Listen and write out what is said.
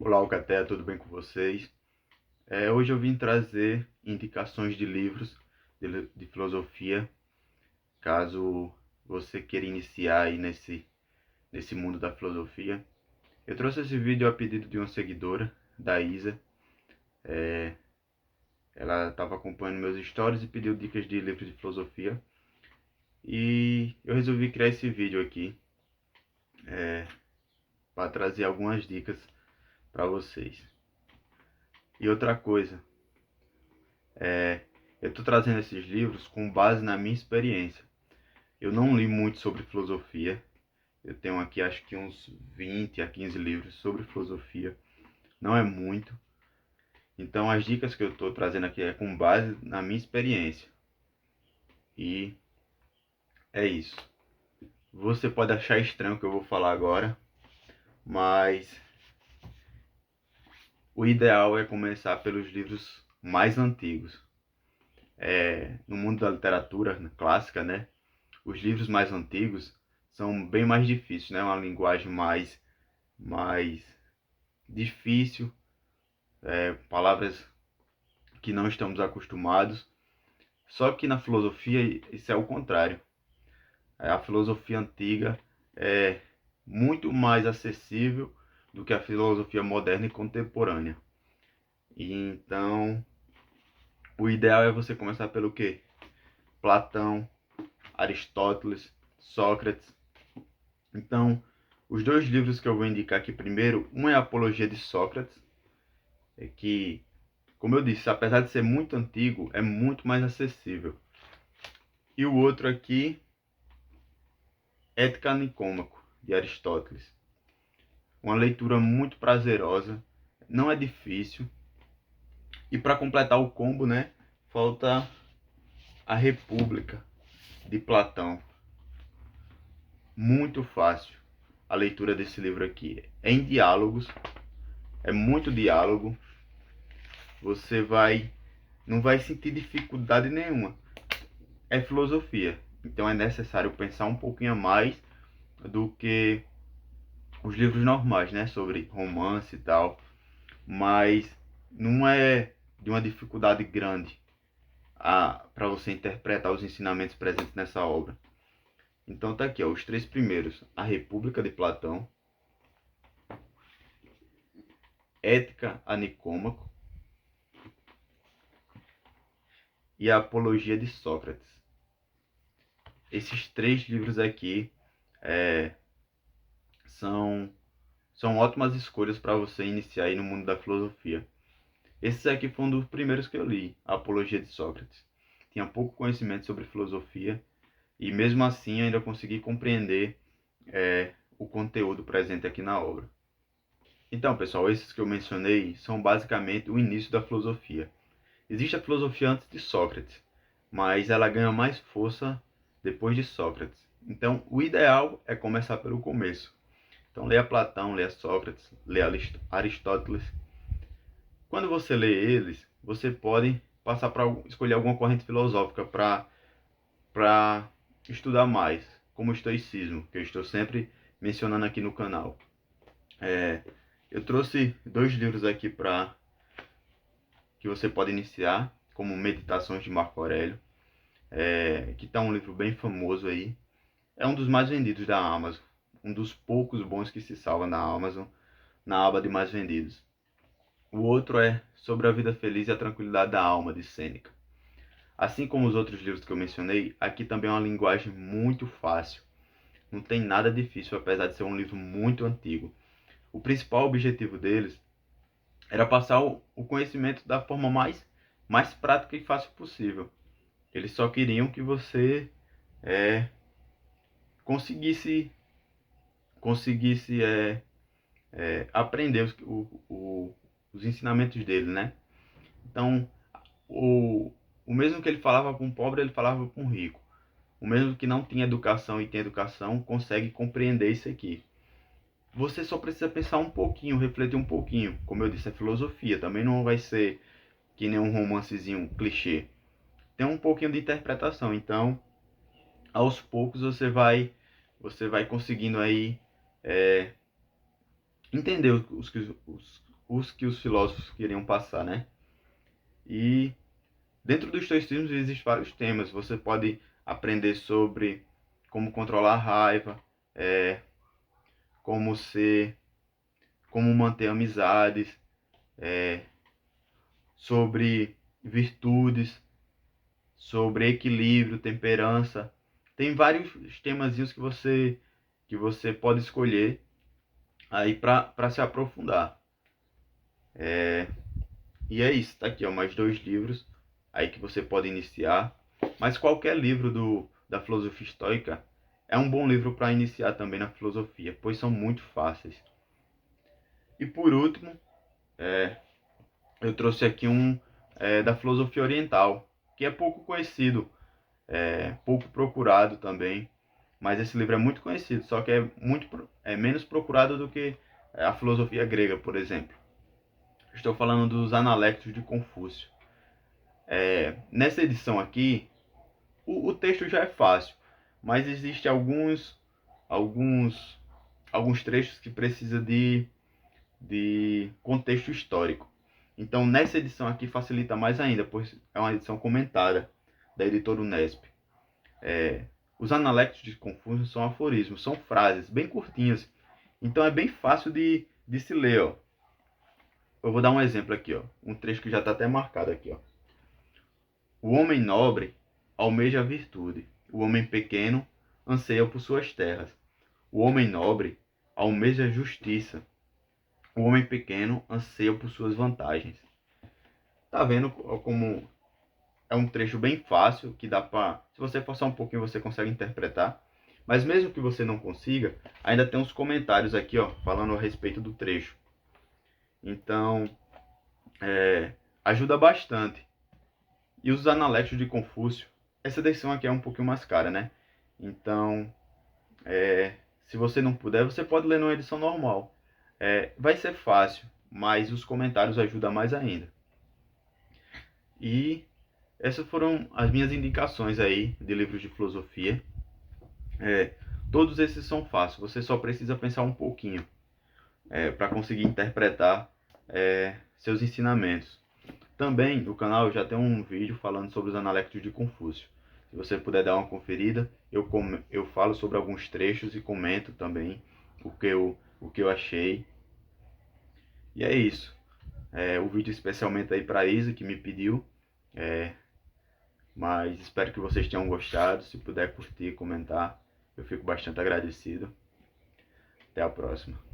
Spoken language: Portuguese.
Olá, Alcatel, tudo bem com vocês? Hoje eu vim trazer indicações de livros de filosofia, caso você queira iniciar aí nesse mundo da filosofia. Eu trouxe esse vídeo a pedido de uma seguidora, da Isa. Ela estava acompanhando meus stories e pediu dicas de livros de filosofia. E eu resolvi criar esse vídeo aqui para trazer algumas dicas para vocês. E outra coisa, eu estou trazendo esses livros com base na minha experiência. Eu não li muito sobre filosofia. Eu tenho aqui acho que uns 20 a 15 livros sobre filosofia. Não é muito. Então as dicas que eu estou trazendo aqui é com base na minha experiência. E é isso. Você pode achar estranho o que eu vou falar agora, mas o ideal é começar pelos livros mais antigos. No mundo da literatura clássica, né? Os livros mais antigos são bem mais difíceis, né? Uma linguagem mais difícil, palavras que não estamos acostumados. Só que na filosofia isso é o contrário. A filosofia antiga é muito mais acessível do que a filosofia moderna e contemporânea. E então, o ideal é você começar pelo quê? Platão, Aristóteles, Sócrates. Então, os dois livros que eu vou indicar aqui primeiro, um é a Apologia de Sócrates, que, como eu disse, apesar de ser muito antigo, é muito mais acessível. E o outro aqui, Ética Nicômaco, de Aristóteles. Uma leitura muito prazerosa, não é difícil. E para completar o combo, né, falta a República, de Platão. Muito fácil a leitura desse livro aqui. É em diálogos, é muito diálogo. Você não vai sentir dificuldade nenhuma. É filosofia, então é necessário pensar um pouquinho a mais do que os livros normais, né, sobre romance e tal, mas não é de uma dificuldade grande para você interpretar os ensinamentos presentes nessa obra. Então tá aqui, ó, os três primeiros: A República de Platão, Ética a Nicômaco e a Apologia de Sócrates. Esses três livros aqui é, são ótimas escolhas para você iniciar aí no mundo da filosofia. Esse aqui foi um dos primeiros que eu li, a Apologia de Sócrates. Tinha pouco conhecimento sobre filosofia e mesmo assim ainda consegui compreender o conteúdo presente aqui na obra. Então, pessoal, esses que eu mencionei são basicamente o início da filosofia. Existe a filosofia antes de Sócrates, mas ela ganha mais força depois de Sócrates. Então, o ideal é começar pelo começo. Então, leia Platão, leia Sócrates, leia Aristóteles. Quando você lê eles, você pode passar para escolher alguma corrente filosófica para estudar mais, como o estoicismo, que eu estou sempre mencionando aqui no canal. Eu trouxe dois livros aqui para que você pode iniciar, como Meditações de Marco Aurélio, que está um livro bem famoso aí. É um dos mais vendidos da Amazon, um dos poucos bons que se salva na Amazon, na aba de mais vendidos. O outro é Sobre a Vida Feliz e a Tranquilidade da Alma, de Sêneca. Assim como os outros livros que eu mencionei, aqui também é uma linguagem muito fácil. Não tem nada difícil, apesar de ser um livro muito antigo. O principal objetivo deles era passar o conhecimento da forma mais prática e fácil possível. Eles só queriam que você conseguisse, aprender os ensinamentos dele, né? Então, o mesmo que ele falava para um pobre, ele falava para um rico. O mesmo que não tinha educação e tem educação, consegue compreender isso aqui. Você só precisa pensar um pouquinho, refletir um pouquinho. Como eu disse, é filosofia. Também não vai ser que nem um romancezinho clichê. Tem um pouquinho de interpretação. Então, aos poucos você vai conseguindo aí entender os que os filósofos queriam passar, né? E dentro do estoicismo existem vários temas. Você pode aprender sobre como controlar a raiva, é, como ser, como manter amizades, sobre virtudes, sobre equilíbrio, temperança. Tem vários temazinhos que você pode escolher aí para se aprofundar. E é isso, tá aqui, ó, mais 2 livros aí que você pode iniciar. Mas qualquer livro da filosofia estoica é um bom livro para iniciar também na filosofia, pois são muito fáceis. E por último, eu trouxe aqui um da filosofia oriental, que é pouco conhecido, pouco procurado também. Mas esse livro é muito conhecido, só que é menos procurado do que a filosofia grega, por exemplo. Estou falando dos Analectos de Confúcio. Nessa edição aqui, o texto já é fácil, mas existem alguns, alguns trechos que precisam de contexto histórico. Então, nessa edição aqui facilita mais ainda, pois é uma edição comentada da editora Unesp. Os Analectos de Confúcio são aforismos, são frases bem curtinhas. Então, é bem fácil de se ler. Ó. Eu vou dar um exemplo aqui, ó, um trecho que já está até marcado aqui. Ó. O homem nobre almeja a virtude, o homem pequeno anseia por suas terras. O homem nobre almeja a justiça, o homem pequeno anseia por suas vantagens. Tá vendo como é um trecho bem fácil, que dá para, se você forçar um pouquinho, você consegue interpretar. Mas mesmo que você não consiga, ainda tem uns comentários aqui, ó, falando a respeito do trecho. Então, ajuda bastante. E os Analectos de Confúcio, essa edição aqui é um pouquinho mais cara, né? Então, se você não puder, você pode ler numa edição normal. Vai ser fácil, mas os comentários ajudam mais ainda. E essas foram as minhas indicações aí de livros de filosofia. Todos esses são fáceis, você só precisa pensar um pouquinho para conseguir interpretar seus ensinamentos. Também no canal já tem um vídeo falando sobre os Analectos de Confúcio. Se você puder dar uma conferida, eu falo sobre alguns trechos e comento também o que eu achei. E é isso. O vídeo especialmente aí para a Isa, que me pediu. Mas espero que vocês tenham gostado. Se puder curtir, comentar, eu fico bastante agradecido. Até a próxima.